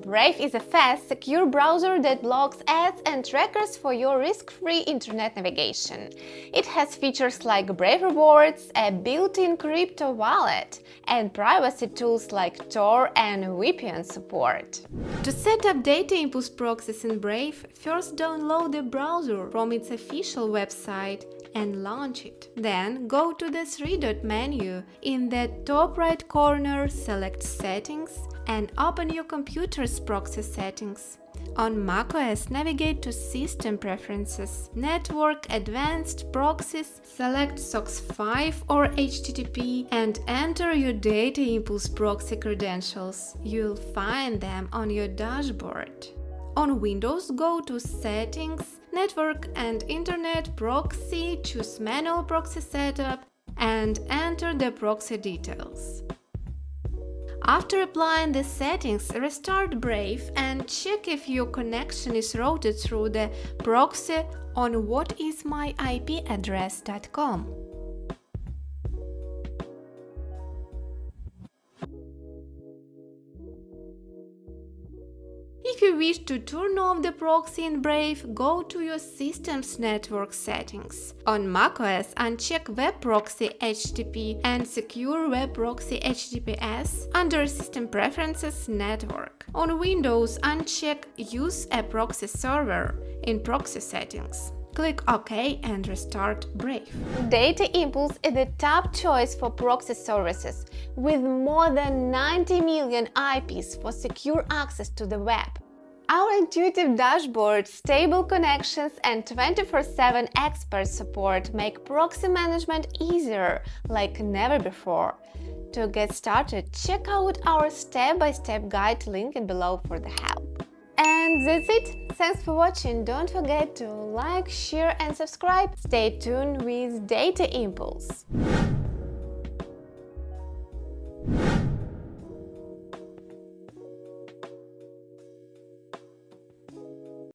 Brave is a fast, secure browser that blocks ads and trackers for your risk-free internet navigation. It has features like Brave Rewards, a built-in crypto wallet, and privacy tools like Tor and VPN support. To set up DataImpulse proxies in Brave, first download the browser from its official website and launch it. Then go to the three-dot menu. In the top right corner, select Settings and open your computer's proxy settings. On macOS, navigate to System Preferences, Network Advanced Proxies, select SOCKS 5 or HTTP and enter your DataImpulse proxy credentials. You'll find them on your dashboard. On Windows, go to Settings, Network and Internet Proxy, choose Manual Proxy Setup and enter the proxy details. After applying the settings, restart Brave and check if your connection is routed through the proxy on whatismyipaddress.com. If you wish to turn off the proxy in Brave, go to your system's network settings. On macOS, uncheck Web Proxy HTTP and Secure Web Proxy HTTPS under System Preferences Network. On Windows, uncheck Use a Proxy Server in Proxy Settings. Click OK and restart Brave. DataImpulse is the top choice for proxy services, with more than 90 million IPs for secure access to the web. Our intuitive dashboard, stable connections and 24/7 expert support make proxy management easier like never before. To get started, check out our step-by-step guide linked below for the help. And that's it! Thanks for watching, don't forget to like, share and subscribe. Stay tuned with DataImpulse.